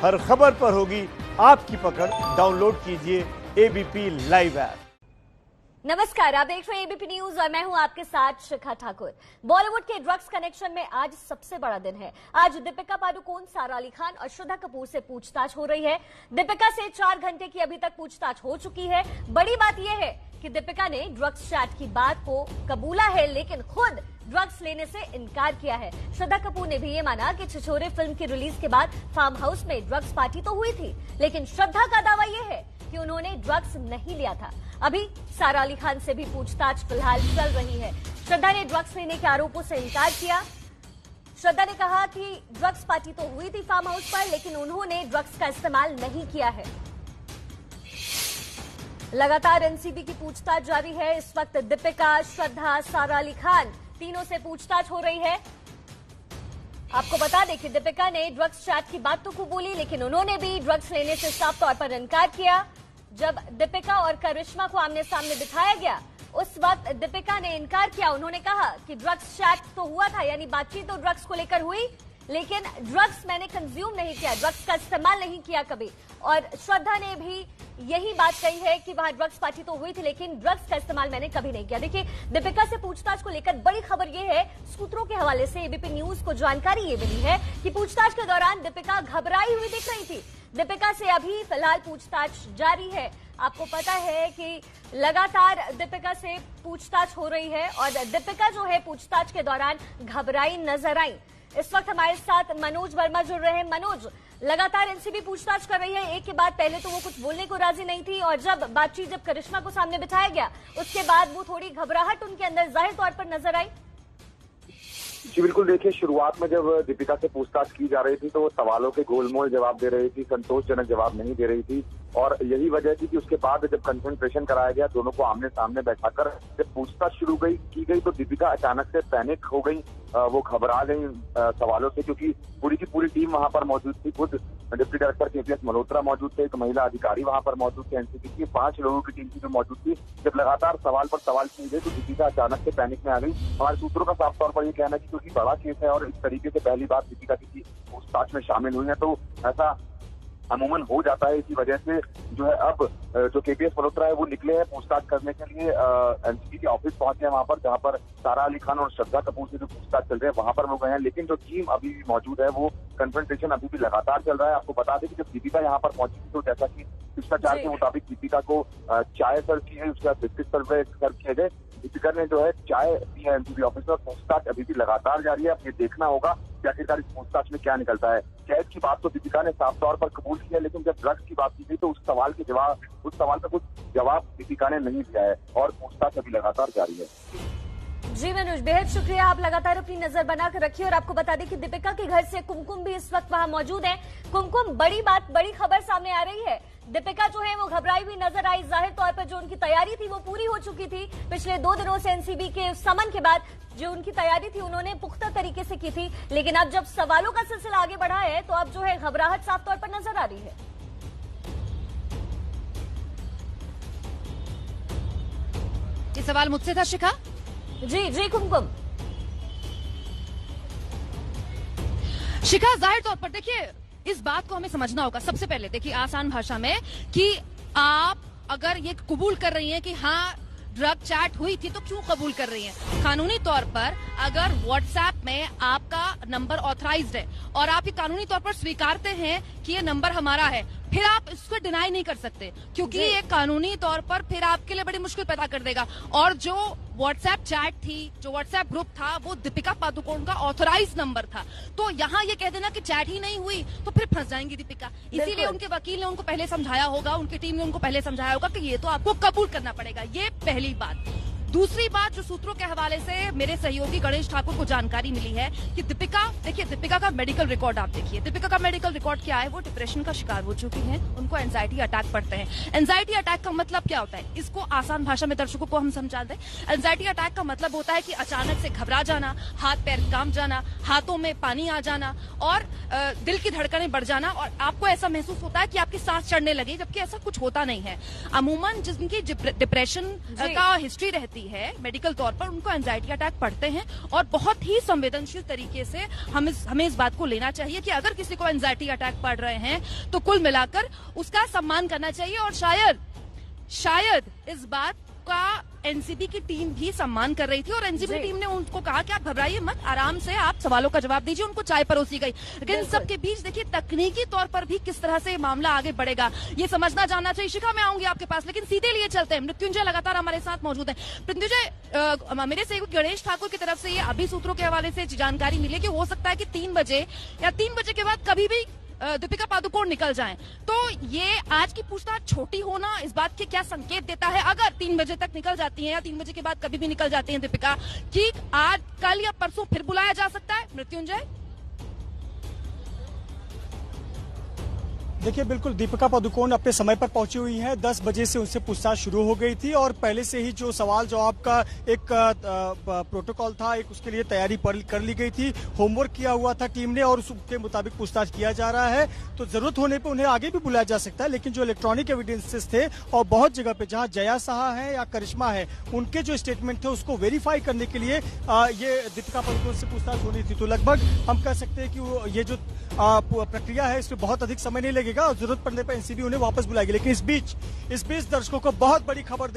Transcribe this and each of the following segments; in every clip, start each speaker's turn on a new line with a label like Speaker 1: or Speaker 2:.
Speaker 1: हर खबर पर होगी आपकी पकड़। डाउनलोड कीजिए एबीपी लाइव ऐप।
Speaker 2: नमस्कार, आप देख रहे हैं एबीपी न्यूज और मैं हूं आपके साथ शिखा ठाकुर। बॉलीवुड के ड्रग्स कनेक्शन में आज सबसे बड़ा दिन है। आज दीपिका पादुकोण, सारा अली खान और श्रद्धा कपूर से पूछताछ हो रही है। दीपिका से 4 घंटे की अभी तक पूछताछ हो चुकी है। बड़ी बात यह है कि दीपिका ने ड्रग्स चैट की बात को कबूला है, लेकिन खुद ड्रग्स लेने से इनकार किया है। श्रद्धा कपूर ने भी ये माना कि छिछोरे फिल्म की रिलीज के बाद फार्म हाउस में ड्रग्स पार्टी तो हुई थी, लेकिन श्रद्धा का दावा यह है कि उन्होंने ड्रग्स नहीं लिया था। अभी सारा अली खान से भी पूछताछ फिलहाल चल रही है। श्रद्धा ने ड्रग्स लेने के आरोपों से इनकार किया। श्रद्धा ने कहा कि ड्रग्स पार्टी तो हुई थी फार्म हाउस पर, लेकिन उन्होंने ड्रग्स का इस्तेमाल नहीं किया है। लगातार एनसीबी की पूछताछ जारी है। इस वक्त दीपिका, श्रद्धा, सारा अली खान तीनों से पूछताछ हो रही है। आपको बता दें कि दीपिका ने ड्रग्स चैट की बात तो कबूली, लेकिन उन्होंने भी ड्रग्स लेने से साफ तौर पर इनकार किया। जब दीपिका और करिश्मा को आमने सामने बिठाया गया, उस वक्त दीपिका ने इनकार किया। उन्होंने कहा कि ड्रग्स चैट तो हुआ था, यानी बातचीत तो ड्रग्स को लेकर हुई, लेकिन ड्रग्स मैंने कंज्यूम नहीं किया, ड्रग्स का इस्तेमाल नहीं किया कभी। और श्रद्धा ने भी यही बात कही है कि वहां ड्रग्स पार्टी तो हुई थी, लेकिन ड्रग्स का इस्तेमाल मैंने कभी नहीं किया। देखिए, दीपिका से पूछताछ को लेकर बड़ी खबर यह है, सूत्रों के हवाले से एबीपी न्यूज को जानकारी ये मिली है कि पूछताछ के दौरान दीपिका घबराई हुई दिख रही थी। दीपिका से अभी फिलहाल पूछताछ जारी है। आपको पता है कि लगातार दीपिका से पूछताछ हो रही है और दीपिका जो है पूछताछ के दौरान घबराई नजर आई। इस वक्त हमारे साथ मनोज वर्मा जुड़ रहे हैं। मनोज, लगातार एनसीबी पूछताछ कर रही है। एक के बाद पहले तो वो कुछ बोलने को राजी नहीं थी, और जब करिश्मा को सामने बिठाया गया, उसके बाद वो थोड़ी घबराहट उनके अंदर जाहिर तौर पर नजर आई।
Speaker 3: जी बिल्कुल, देखिए, शुरुआत में जब दीपिका से पूछताछ की जा रही थी तो वो सवालों के गोलमोल जवाब दे रही थी, संतोषजनक जवाब नहीं दे रही थी। और यही वजह थी कि उसके बाद जब कंसंट्रेशन कराया गया, दोनों को आमने सामने बैठाकर जब पूछताछ शुरू की गई तो दीपिका अचानक से पैनिक हो गई। वो घबरा गई सवालों से, क्योंकि पूरी की पूरी टीम वहां पर मौजूद थी। खुद डिप्टी डायरेक्टर केपीएस मल्होत्रा मौजूद थे, एक महिला अधिकारी वहां पर मौजूद थे, एनसीबी की 5 लोगों की टीम थी जो मौजूद थी। जब लगातार सवाल पर सवाल किए गए तो दीपिका अचानक से पैनिक में आ गई। हमारे सूत्रों का साफ तौर पर यह कहना है कि क्योंकि बड़ा केस है और इस तरीके से पहली बार दीपिका किसी पूछताछ में शामिल हुई है, तो ऐसा अमूमन हो जाता है। इसी वजह से जो है अब जो केपीएस मल्होत्रा है वो निकले हैं पूछताछ करने के लिए। एनसीबी के ऑफिस पहुंचे हैं वहां पर, जहां पर सारा अली खान और श्रद्धा कपूर से जो पूछताछ चल रहे हैं वहां पर वो गए हैं। लेकिन जो टीम अभी भी मौजूद है वो कन्फ्रंटेशन अभी भी लगातार चल रहा है। आपको बता दें कि जब दीपिका यहाँ पर पहुंची थी तो जैसा कि शिष्टाचार के मुताबिक दीपिका को चाय सर्व की गई, उसके बाद बिस्किट सर्व किए गए। दीपिका ने जो है चाय पी है एनसीबी ऑफिस में, और पूछताछ अभी भी लगातार जारी है। अब ये देखना होगा कि आखिरकार इस पूछताछ में क्या निकलता है। कैद की बात तो दीपिका ने साफ तौर पर कबूल की है, लेकिन जब ड्रग्स की बात की गई तो उस सवाल का कुछ जवाब दीपिका ने नहीं दिया है और पूछताछ अभी लगातार जारी है।
Speaker 2: जी मनोज, बेहद शुक्रिया। आप लगातार अपनी नजर बनाकर रखिए। और आपको बता दें कि दीपिका के घर से कुमकुम भी इस वक्त वहां मौजूद है। कुमकुम, बड़ी खबर सामने आ रही है। दीपिका जो है वो घबराई हुई नजर आई। जाहिर तौर पर जो उनकी तैयारी थी वो पूरी हो चुकी थी। पिछले 2 दिनों से एनसीबी के समन के बाद जो उनकी तैयारी थी उन्होंने पुख्ता तरीके से की थी, लेकिन अब जब सवालों का सिलसिला आगे बढ़ा है तो अब जो है घबराहट साफ तौर पर नजर आ रही है।
Speaker 4: ये सवाल मुझसे था शिखा?
Speaker 2: जी कुमकुम।
Speaker 4: शिखा, जाहिर तौर पर देखिए, इस बात को हमें समझना होगा सबसे पहले। देखिए, आसान भाषा में कि आप अगर ये कबूल कर रही हैं कि हाँ ड्रग चैट हुई थी, तो क्यों कबूल कर रही हैं? कानूनी तौर पर अगर व्हाट्सएप में आपका नंबर ऑथराइज्ड है और आप ये कानूनी तौर पर स्वीकारते हैं कि ये नंबर हमारा है, फिर आप इसको डिनाई नहीं कर सकते, क्योंकि ये कानूनी तौर पर फिर आपके लिए बड़ी मुश्किल पैदा कर देगा। और जो व्हाट्सएप चैट थी, जो व्हाट्सएप ग्रुप था, वो दीपिका पादुकोण का ऑथराइज नंबर था। तो यहाँ ये कह देना कि चैट ही नहीं हुई तो फिर फंस जाएंगी दीपिका। इसीलिए उनके वकील ने उनको पहले समझाया होगा, उनकी टीम ने उनको पहले समझाया होगा कि ये तो आपको कबूल करना पड़ेगा। ये पहली बात। दूसरी बात, जो सूत्रों के हवाले से मेरे सहयोगी गणेश ठाकुर को जानकारी मिली है कि दीपिका का मेडिकल रिकॉर्ड आप देखिए। दीपिका का मेडिकल रिकॉर्ड क्या है? वो डिप्रेशन का शिकार हो चुकी हैं, उनको एंजाइटी अटैक पड़ते हैं। एंजाइटी अटैक का मतलब क्या होता है, इसको आसान भाषा में दर्शकों को हम समझा दें। एंजाइटी अटैक का मतलब होता है कि अचानक से घबरा जाना, हाथ पैर कांप जाना, हाथों में पानी आ जाना और दिल की धड़कनें बढ़ जाना, और आपको ऐसा महसूस होता है कि आपकी सांस चढ़ने लगे, जबकि ऐसा कुछ होता नहीं है। अमूमन जिनकी डिप्रेशन का हिस्ट्री रहती होती है मेडिकल तौर पर, उनको एंजाइटी अटैक पड़ते हैं और बहुत ही संवेदनशील तरीके से हमें इस बात को लेना चाहिए कि अगर किसी को एंजाइटी अटैक पड़ रहे हैं तो कुल मिलाकर उसका सम्मान करना चाहिए। और शायद इस बात का एनसीबी की टीम भी सम्मान कर रही थी और एनसीबी टीम ने उनको कहा कि आप घबराइए मत, आराम से आप सवालों का जवाब दीजिए, उनको चाय परोसी गई। लेकिन सबके बीच देखिए तकनीकी तौर पर भी किस तरह से मामला आगे बढ़ेगा ये समझना जानना चाहिए। शिखा, मैं आऊंगी आपके पास, लेकिन सीधे लिए चलते हैं। मृत्युंजय लगातार हमारे साथ मौजूद है। मृत्युंजय, मेरे से गणेश ठाकुर की तरफ से ये अभी सूत्रों के हवाले से जानकारी मिली कि हो सकता है कि 3 बजे या 3 बजे के बाद कभी भी दीपिका पादुकोण निकल जाएं। तो ये आज की पूछताछ छोटी होना इस बात के क्या संकेत देता है, अगर 3 बजे तक निकल जाती हैं या 3 बजे के बाद कभी भी निकल जाती हैं दीपिका, कि आज कल या परसों फिर बुलाया जा सकता है? मृत्युंजय,
Speaker 5: देखिए, बिल्कुल दीपिका पादुकोण अपने समय पर पहुंची हुई हैं। 10 बजे से उनसे पूछताछ शुरू हो गई थी और पहले से ही जो सवाल जवाब का एक प्रोटोकॉल था, एक उसके लिए तैयारी कर ली गई थी, होमवर्क किया हुआ था टीम ने और उसके मुताबिक पूछताछ किया जा रहा है। तो जरूरत होने पर उन्हें आगे भी बुलाया जा सकता है, लेकिन जो इलेक्ट्रॉनिक एविडेंसेस थे और बहुत जगह पे जहां जया साहा है या करिश्मा है, उनके जो स्टेटमेंट थे उसको वेरीफाई करने के लिए ये दीपिका पादुकोण से पूछताछ होनी थी। तो लगभग हम कह सकते हैं कि ये जो प्रक्रिया है इसमें बहुत अधिक समय नहीं लगेगा और जरूरत पड़ने पर एनसीबी उन्हें वापस बुलाएगी। लेकिन इस बीच दर्शकों को बहुत बड़ी खबर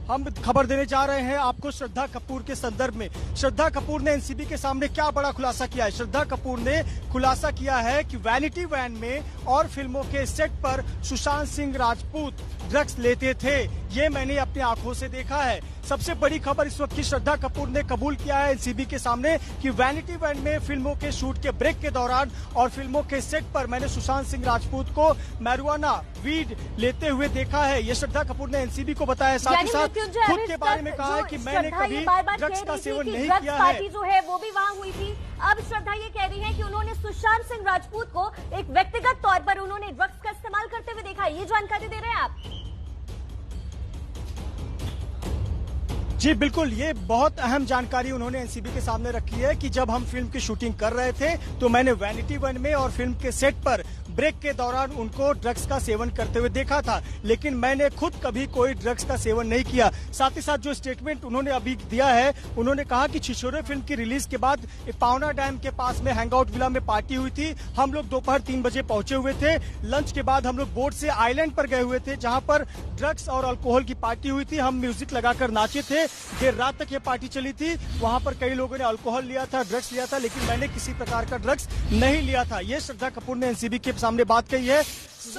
Speaker 5: हम खबर देने जा रहे हैं आपको श्रद्धा कपूर के संदर्भ में। श्रद्धा कपूर ने एनसीबी के सामने क्या बड़ा खुलासा किया है। श्रद्धा कपूर ने खुलासा किया है कि वैनिटी वैन में और फिल्मों के सेट पर सुशांत सिंह राजपूत ड्रग्स लेते थे, ये मैंने अपनी आंखों से देखा है। सबसे बड़ी खबर इस वक्त की, श्रद्धा कपूर ने कबूल किया है एनसीबी के सामने कि वैनिटी वैन में फिल्मों के शूट के ब्रेक के दौरान और फिल्मों के सेट पर मैंने सुशांत सिंह राजपूत को मैरिजुआना वीड लेते हुए देखा है। ये श्रद्धा कपूर ने एनसीबी को बताया। साथ ही साथ खुद के बारे में कहा है कि मैंने कभी ड्रग्स का सेवन नहीं किया है।
Speaker 2: पार्टी जो है वो भी वहाँ हुई थी। अब श्रद्धा ये कह रही है कि उन्होंने सुशांत सिंह राजपूत को एक व्यक्तिगत तौर पर उन्होंने ड्रग्स का इस्तेमाल करते हुए देखा है। ये जानकारी दे रहे हैं आप?
Speaker 5: जी बिल्कुल, ये बहुत अहम जानकारी उन्होंने एनसीबी के सामने रखी है कि जब हम फिल्म की शूटिंग कर रहे थे तो मैंने वैनिटी वैन में और फिल्म के सेट पर ब्रेक के दौरान उनको ड्रग्स का सेवन करते हुए देखा था, लेकिन मैंने खुद कभी कोई ड्रग्स का सेवन नहीं किया। साथ ही साथ जो स्टेटमेंट उन्होंने अभी दिया है, उन्होंने कहा कि छिछोरे फिल्म की रिलीज के बाद पावना डैम के पास में हैंगआउट विला में पार्टी हुई थी। हम लोग दोपहर 3 बजे पहुंचे हुए थे। लंच के बाद हम लोग बोट से आइलैंड पर गए हुए थे जहां पर ड्रग्स और अल्कोहल की पार्टी हुई थी। हम म्यूजिक लगाकर नाचे थे, देर रात तक ये पार्टी चली थी। वहां पर कई लोगों ने अल्कोहल लिया था, ड्रग्स लिया था, लेकिन मैंने किसी प्रकार का ड्रग्स नहीं लिया था। ये श्रद्धा कपूर ने एनसीबी के सामने बात कही है।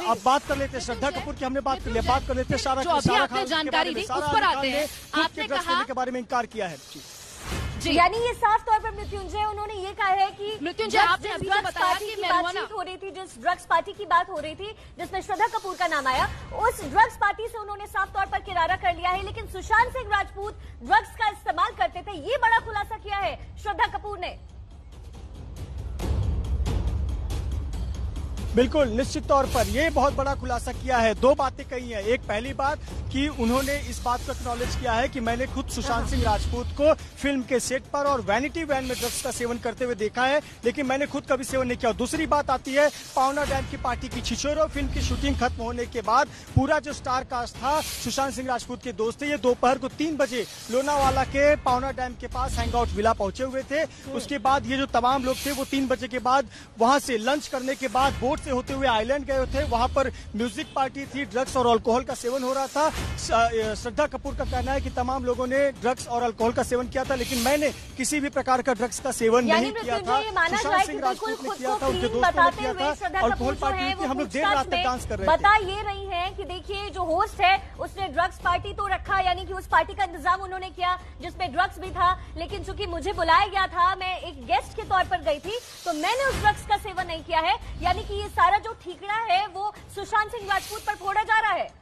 Speaker 5: अब बात कर लेते हैं श्रद्धा कपूर की, हमने बात कर लिया, बात कर लेते हैं सारा
Speaker 4: आपने जानकारी दी उस पर आते हैं। आपने कहा
Speaker 5: के बारे में इनकार किया है
Speaker 2: जी, यानी ये साफ तौर पर मृत्युंजय उन्होंने ये कहा है कि
Speaker 4: मृत्युंजय आपने अभी तो बताया कि
Speaker 2: बातचीत हो रही थी, जिस ड्रग्स पार्टी की बात हो रही थी जिसमें श्रद्धा कपूर का नाम आया, उस ड्रग्स पार्टी से उन्होंने साफ तौर पर किनारा कर लिया है। लेकिन सुशांत सिंह राजपूत ड्रग्स का इस्तेमाल करते थे, ये बड़ा खुलासा किया है श्रद्धा कपूर ने।
Speaker 5: बिल्कुल, निश्चित तौर पर ये बहुत बड़ा खुलासा किया है। 2 बातें कही हैं। एक, पहली बात कि उन्होंने इस बात को एक्नॉलेज किया है कि मैंने खुद सुशांत सिंह राजपूत को फिल्म के सेट पर और वैनिटी वैन में ड्रग्स का सेवन करते हुए देखा है, लेकिन मैंने खुद कभी सेवन नहीं किया। दूसरी बात आती है पावना डैम की पार्टी की। छिछोरे फिल्म की शूटिंग खत्म होने के बाद पूरा जो स्टार कास्ट था, सुशांत सिंह राजपूत के दोस्त थे, ये दोपहर को 3 बजे लोनावाला के पावना डैम के पास हैंगआउट विला पहुंचे हुए थे। उसके बाद ये जो तमाम लोग थे वो 3 बजे के बाद वहां से लंच करने के बाद बोट से होते हुए आइलैंड गए थे। वहां पर म्यूजिक पार्टी थी, ड्रग्स और अल्कोहल का सेवन हो रहा था। श्रद्धा कपूर का कहना है कि तमाम लोगों ने ड्रग्स और अल्कोहल का सेवन किया था, लेकिन मैंने किसी भी प्रकार का ड्रग्स का सेवन नहीं किया था। सुशांत सिंह राजपूत ने किया था, उनके दोस्तों ने किया था। अल्कोहल पार्टी थी, हम लोग देर रात तक डांस कर रहे थे।
Speaker 2: बता ये रही है कि देखिए जो होस्ट है उसने ड्रग्स पार्टी तो रखा, यानी कि उस पार्टी का इंतजाम उन्होंने किया जिसमें ड्रग्स भी था, लेकिन चूंकि मुझे बुलाया गया था, मैं एक गेस्ट के तौर पर गई थी, तो मैंने उस ड्रग्स का सेवन नहीं किया है। यानी कि ये सारा जो ठीकरा है वो सुशांत सिंह राजपूत पर फोड़ा जा रहा है।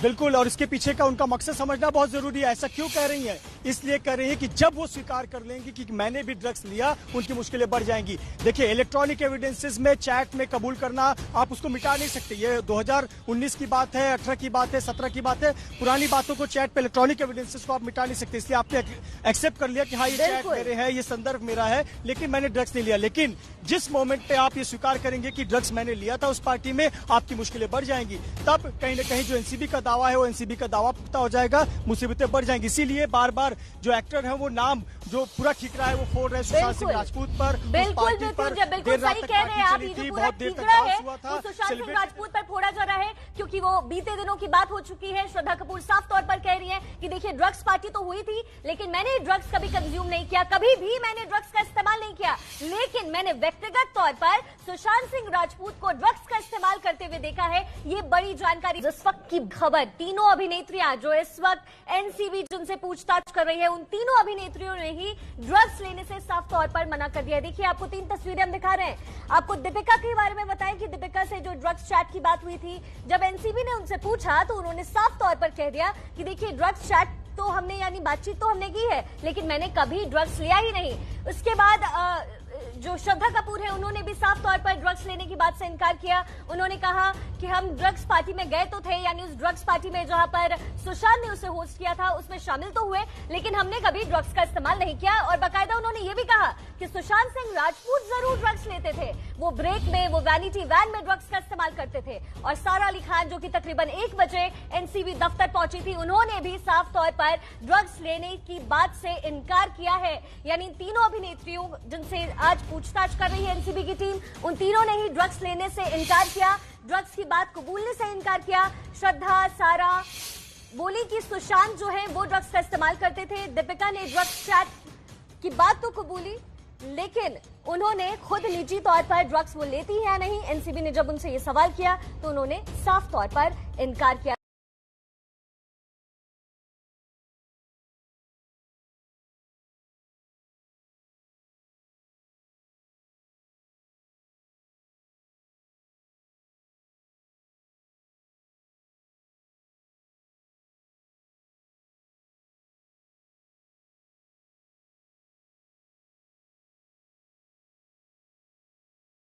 Speaker 5: बिल्कुल, और इसके पीछे का उनका मकसद समझना बहुत जरूरी है। ऐसा क्यों कह रही हैं? इसलिए कह रही है कि जब वो स्वीकार कर लेंगी कि मैंने भी ड्रग्स लिया, उनकी मुश्किलें बढ़ जाएंगी। देखिए, इलेक्ट्रॉनिक एविडेंसेस में चैट में कबूल करना आप उसको मिटा नहीं सकते। ये 2019 की बात है, 18 की बात है, 17 की बात है। पुरानी बातों को चैट पे, इलेक्ट्रॉनिक एविडेंसेस को आप मिटा नहीं सकते। इसलिए आपने एक्सेप्ट कर लिया कि हाँ, ये चैट मेरे है, ये संदर्भ मेरा है, लेकिन मैंने ड्रग्स नहीं लिया। लेकिन जिस मोमेंट पे आप ये स्वीकार करेंगे कि ड्रग्स मैंने लिया था उस पार्टी में, आपकी मुश्किलें बढ़ जाएंगी। तब कहीं ना कहीं जो एनसीबी का दावा है वो एनसीबी का दावा पुख्ता हो जाएगा, मुसीबतें बढ़ जाएंगी। इसीलिए बार बार जो एक्टर है वो नाम जो पूरा ठीक रहा है वो फोड़ रहे सुशांत सिंह राजपूत पर, उस पार्टी पर
Speaker 2: बिल्कुल सही कह रहे हैं आप, ये जो पूरा ठीक रहा है
Speaker 5: हुआ था,
Speaker 2: वो सुशांत सिंह राजपूत पर फोड़ा जा रहा है, क्योंकि वो बीते दिनों की बात हो चुकी है। श्रद्धा कपूर साफ तौर पर कह रही है कि देखिए ड्रग्स पार्टी तो हुई थी, लेकिन मैंने ड्रग्स कभी कंज्यूम नहीं किया, कभी भी मैंने ड्रग्स का इस्तेमाल नहीं किया, लेकिन मैंने व्यक्तिगत तौर पर सुशांत सिंह राजपूत को ड्रग्स का इस्तेमाल करते हुए देखा है। ये बड़ी जानकारी इस वक्त की खबर, तीनों अभिनेत्रियां जो इस वक्त एनसीबी जिनसे पूछताछ कर रही है, उन तीनों अभिनेत्रियों ने ही ड्रग्स लेने से साफ तौर पर मना कर दिया। देखिए आपको 3 तस्वीरें हम दिखा रहे हैं। आपको दीपिका के बारे में बताएं कि दीपिका से जो ड्रग्स चैट की बात हुई थी, जब एनसीबी ने उनसे पूछा तो उन्होंने साफ तौर पर कह दिया कि देखिए ड्रग्स चैट तो हमने यानी बातचीत तो हमने की है, लेकिन मैंने कभी ड्रग्स लिया ही नहीं। उसके बाद जो श्रद्धा कपूर है उन्होंने भी साफ तौर पर ड्रग्स लेने की बात से इनकार किया। उन्होंने कहा कि हम ड्रग्स पार्टी में गए तो थे, यानी उस ड्रग्स पार्टी में जहां पर सुशांत ने उसे होस्ट किया था उसमें शामिल तो हुए, लेकिन हमने कभी ड्रग्स का इस्तेमाल नहीं किया। और बाकायदा उन्होंने ये भी कहा कि सुशांत सिंह राजपूत जरूर ड्रग्स लेते थे, वो ब्रेक में, वो वैनिटी वैन में ड्रग्स का इस्तेमाल करते थे। और सारा अली खान जो कि तकरीबन 1 बजे एनसीबी दफ्तर पहुंची थी, उन्होंने भी साफ तौर पर ड्रग्स लेने की बात से इनकार किया है। यानी तीनों अभिनेत्रियों जिनसे आज पूछताछ कर रही है एनसीबी की टीम, उन तीनों ने ही ड्रग्स लेने से इनकार किया, ड्रग्स की बात कबूलने से इनकार किया। श्रद्धा, सारा बोली कि सुशांत जो है वो ड्रग्स का इस्तेमाल करते थे। दीपिका ने ड्रग्स चैट की बात तो कबूली, लेकिन उन्होंने खुद निजी तौर पर ड्रग्स वो लेती है या नहीं, एनसीबी ने जब उनसे ये सवाल किया तो उन्होंने साफ तौर पर इनकार किया।